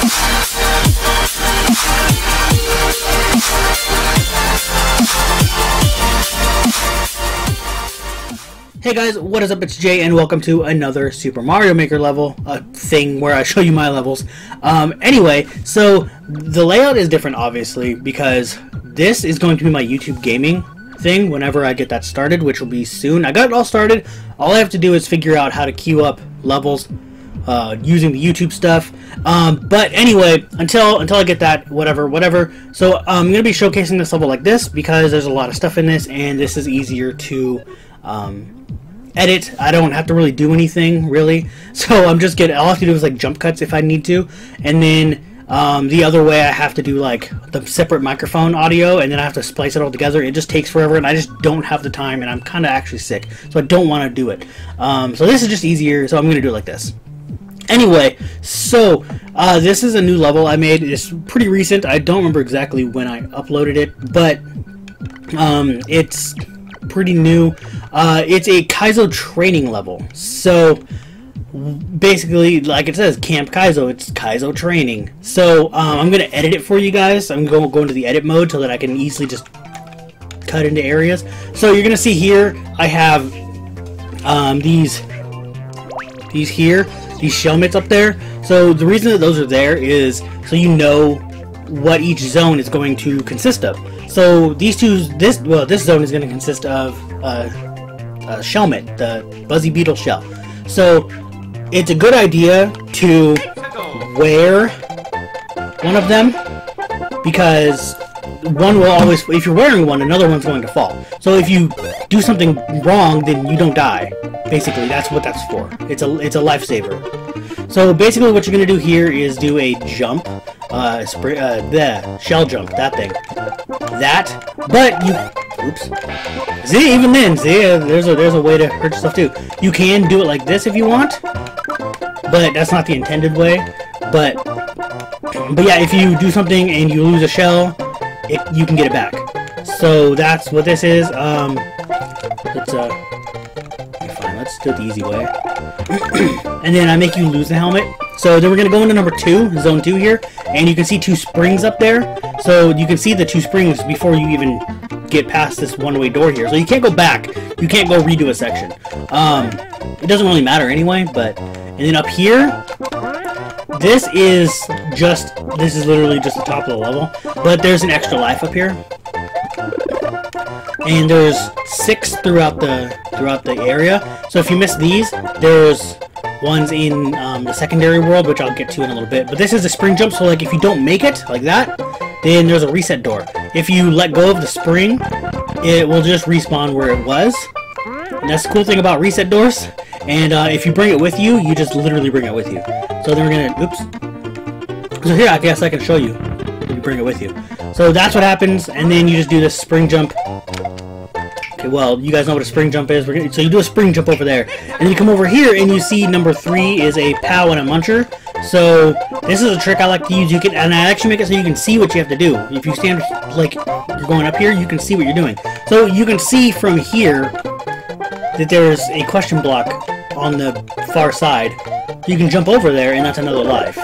Hey guys, what is up? It's Jay and welcome to another Super Mario Maker level, a thing where I show you my levels. Anyway, so the layout is different obviously because this is going to be my YouTube gaming thing whenever I get that started, which will be soon. I got it all started. All I have to do is figure out how to queue up levels using the YouTube stuff. But anyway, until I get that, whatever. So I'm going to be showcasing this level like this because there's a lot of stuff in this and this is easier to edit. I don't have to really do anything really, so all I have to do is like jump cuts if I need to, and then the other way I have to do like the separate microphone audio, and then I have to splice it all together. It just takes forever, and I just don't have the time, and I'm kind of actually sick, so I don't want to do it. So this is just easier, so I'm gonna do it like this. Anyway, so this is a new level I made. It's pretty recent. I don't remember exactly when I uploaded it, but it's pretty new. It's a Kaizo training level. So basically, like it says, Camp Kaizo, it's Kaizo training. So I'm going to edit it for you guys. I'm going to go into the edit mode so that I can easily just cut into areas. So you're going to see here, I have these shell mitts up there. So the reason that those are there is so you know what each zone is going to consist of. So this zone is going to consist of shell mitt, the Buzzy Beetle shell. So it's a good idea to wear one of them because one will always, if you're wearing one, another one's going to fall. So if you do something wrong, then you don't die. Basically, that's what that's for. It's a lifesaver. So basically what you're going to do here is do a jump, the shell jump, that thing. That, but you, oops. See, even then, see, there's a way to hurt yourself too. You can do it like this if you want, but that's not the intended way. But yeah, if you do something and you lose a shell, you can get it back. So that's what this is. Let's do it the easy way. And then I make you lose the helmet. So then we're going to go into number 2, zone 2 here, and you can see 2 springs up there. So you can see the 2 springs before you even get past this one-way door here. So you can't go back. You can't go redo a section. It doesn't really matter anyway, but... And then up here, this is literally just the top of the level, but there's an extra life up here. And there's 6 throughout the area. So if you miss these, there's ones in the secondary world, which I'll get to in a little bit. But this is a spring jump, so like if you don't make it like that, then there's a reset door. If you let go of the spring, it will just respawn where it was. And that's the cool thing about reset doors. And if you bring it with you, you just literally bring it with you. So then we're gonna, oops. So here, I guess I can show you. You bring it with you. So that's what happens, and then you just do this spring jump. Okay, well, you guys know what a spring jump is. So you do a spring jump over there, and you come over here, and you see number 3 is a POW and a muncher. So this is a trick I like to use. And I actually make it so you can see what you have to do. If you stand like you're going up here, you can see what you're doing. So you can see from here that there's a question block on the far side. You can jump over there, and that's another life.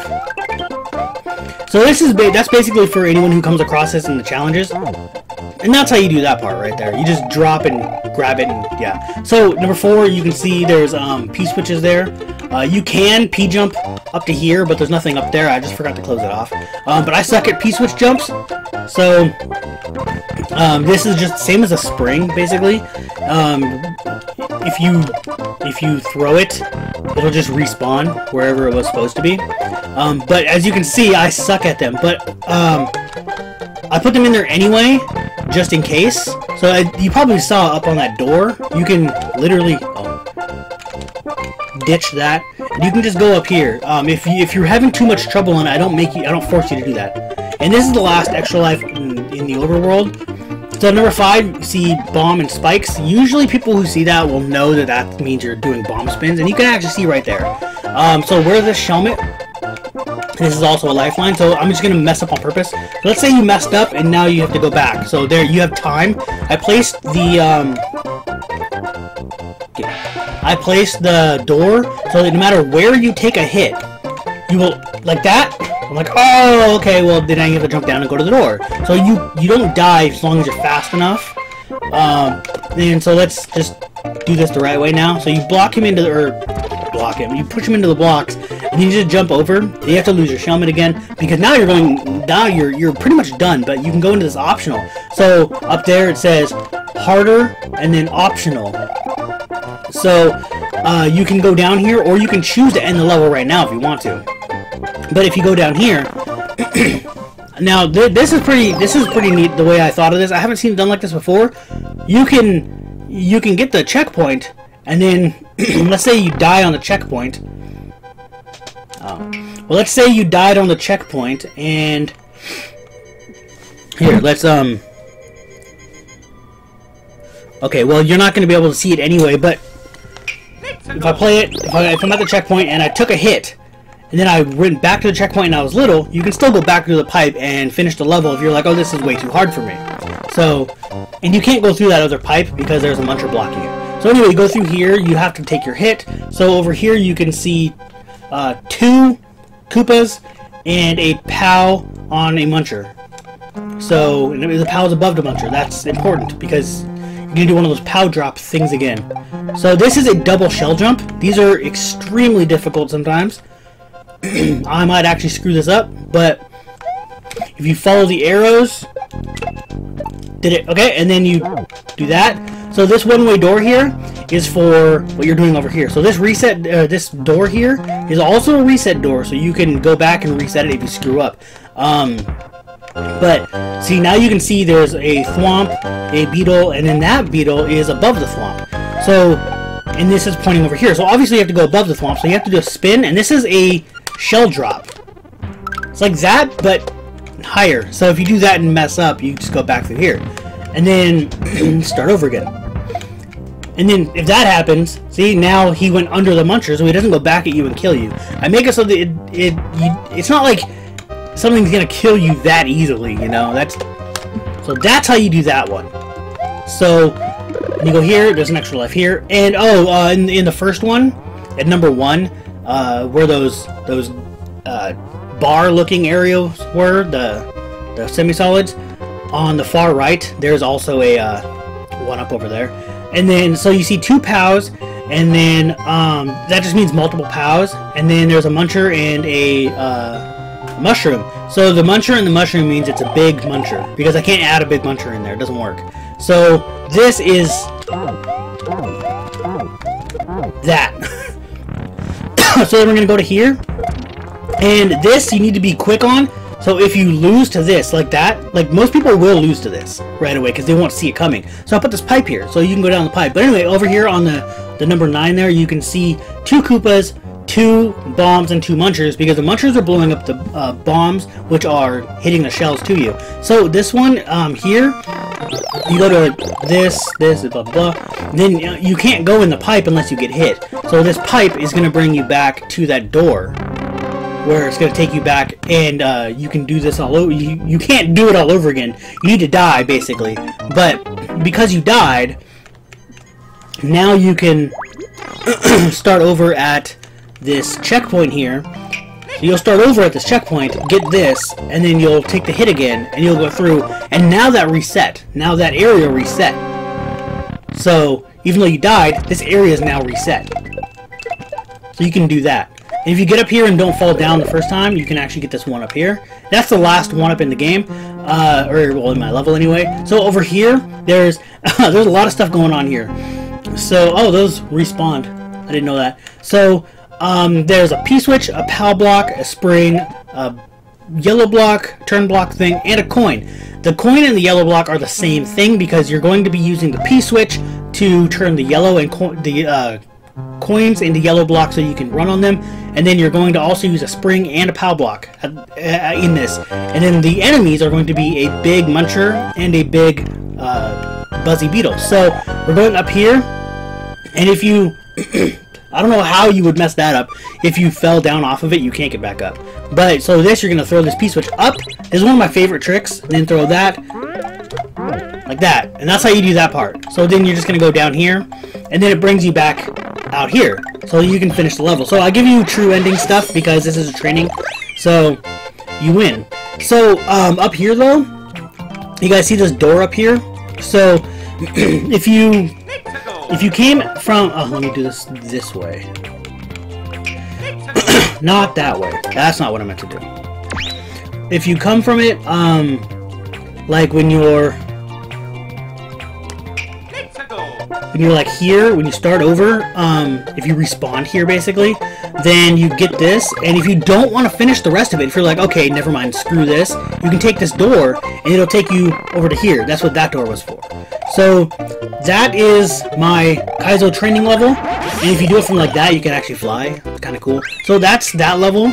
So that's basically for anyone who comes across this in the challenges. And that's how you do that part right there. You just drop and grab it, and yeah. So number 4, you can see there's P-switches there. You can P-jump up to here, but there's nothing up there. I just forgot to close it off. But I suck at P-switch jumps. So this is just same as a spring, basically. If you throw it, it'll just respawn wherever it was supposed to be. But as you can see, I suck at them. But I put them in there anyway, just in case. So you probably saw up on that door, you can literally ditch that. And you can just go up here. If you're having too much trouble on it, I don't force you to do that. And this is the last extra life in the overworld. So number 5, you see bomb and spikes. Usually people who see that will know that that means you're doing bomb spins, and you can actually see right there. So where's this helmet? This is also a lifeline, so I'm just going to mess up on purpose. So let's say you messed up, and now you have to go back. So there, you have time. I placed the door, so that no matter where you take a hit, you will, like that, I'm like, oh, okay, well, then I have to jump down and go to the door. So you don't die as long as you're fast enough. And so let's just do this the right way now. So you block him into the, or block him, you push him into the blocks, and you just jump over. You have to lose your shellman again, because now you're pretty much done, but you can go into this optional. So up there it says harder and then optional. So you can go down here, or you can choose to end the level right now if you want to. But if you go down here, now this is pretty neat the way I thought of this. I haven't seen it done like this before. You can get the checkpoint, and then let's say you die on the checkpoint. Well, let's say you died on the checkpoint, and here, let's okay, well, you're not going to be able to see it anyway, but if I play it, if I'm at the checkpoint and I took a hit, and then I went back to the checkpoint and I was little, you can still go back to the pipe and finish the level if you're like, oh, this is way too hard for me. So, and you can't go through that other pipe because there's a muncher blocking it. So anyway, you go through here, you have to take your hit. So over here you can see 2 Koopas and a POW on a muncher. So, and the POW is above the muncher. That's important because you're going to do one of those POW drop things again. So this is a double shell jump. These are extremely difficult sometimes. I might actually screw this up, but if you follow the arrows, did it, okay, and then you do that. So this one-way door here is for what you're doing over here. So this reset, this door here is also a reset door, so you can go back and reset it if you screw up. But see, now you can see there's a thwomp, a beetle, and then that beetle is above the thwomp. So, and this is pointing over here. So obviously you have to go above the thwomp. So you have to do a spin, and this is a shell drop. It's like that, but higher. So if you do that and mess up, you just go back through here, and then start over again. And then if that happens, see, now he went under the muncher, so he doesn't go back at you and kill you. I make it so that it's not like something's gonna kill you that easily, you know. So that's how you do that one. So you go here. There's an extra life here, and in the first one, at number 1, where those bar-looking areas were, the semi-solids, on the far right, there's also a one up over there. And then, so you see 2 POWs, and then that just means multiple POWs, and then there's a muncher and a mushroom. So the muncher and the mushroom means it's a big muncher, because I can't add a big muncher in there, it doesn't work. So this is that. So then we're going to go to here, and this you need to be quick on. So if you lose to this, like that, like most people will lose to this right away because they won't see it coming. So I put this pipe here, so you can go down the pipe. But anyway, over here on the number 9 there, you can see 2 Koopas, 2 bombs, and 2 munchers, because the munchers are blowing up the bombs, which are hitting the shells to you. So this one here, you go to this, blah, blah, blah. Then you can't go in the pipe unless you get hit. So this pipe is going to bring you back to that door, where it's going to take you back, and you can do this all over. You can't do it all over again. You need to die, basically. But because you died, now you can start over at this checkpoint here. So you'll start over at this checkpoint, get this, and then you'll take the hit again, and you'll go through, and now that reset. Now that area reset. So, even though you died, this area is now reset. So you can do that. And if you get up here and don't fall down the first time, you can actually get this one up here. That's the last one up in the game, or well, in my level anyway. So over here, there's there's a lot of stuff going on here. So, oh, those respawned. I didn't know that. So, there's a P-switch, a POW block, a spring, a yellow block, turn block thing, and a coin. The coin and the yellow block are the same thing because you're going to be using the P-switch to turn the yellow and coins into yellow block so you can run on them, and then you're going to also use a spring and a POW block in this. And then the enemies are going to be a big muncher and a big buzzy beetle. So we're going up here, and if you I don't know how you would mess that up. If you fell down off of it, you can't get back up. But so this, you're going to throw this P-switch up. This is one of my favorite tricks. And then throw that like that. And that's how you do that part. So then you're just going to go down here, and then it brings you back out here. So you can finish the level. So I'll give you true ending stuff because this is a training. So you win. So up here though, you guys see this door up here? So if you came from, let me do this way. Not that way. That's not what I meant to do. If you come from it, like when you're like here, when you start over, if you respawn here basically, then you get this, and if you don't want to finish the rest of it, if you're like, okay, never mind, screw this, you can take this door, and it'll take you over to here. That's what that door was for. So, that is my Kaizo training level, and if you do it from like that, you can actually fly. It's kind of cool. So that's that level.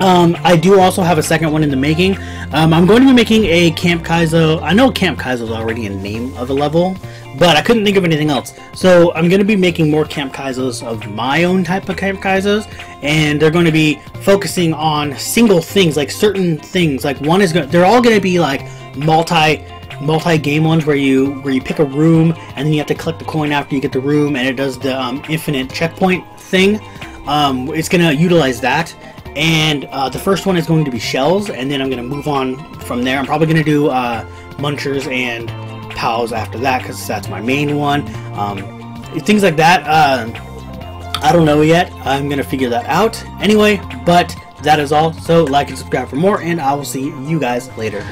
I do also have a second one in the making. I'm going to be making a Kamp Kaizo. I know Kamp Kaizo is already a name of a level, but I couldn't think of anything else. So I'm going to be making more Kamp Kaizos of my own type of Kamp Kaizos, and they're going to be focusing on single things, like certain things. Like one is they're all going to be like multi-game ones where you pick a room and then you have to collect the coin after you get the room, and it does the infinite checkpoint thing. It's going to utilize that. And the first one is going to be shells, and then I'm going to move on from there. I'm probably going to do munchers and pals after that, because that's my main one. Things like that, I don't know yet. I'm going to figure that out anyway, but that is all. So like and subscribe for more, and I will see you guys later.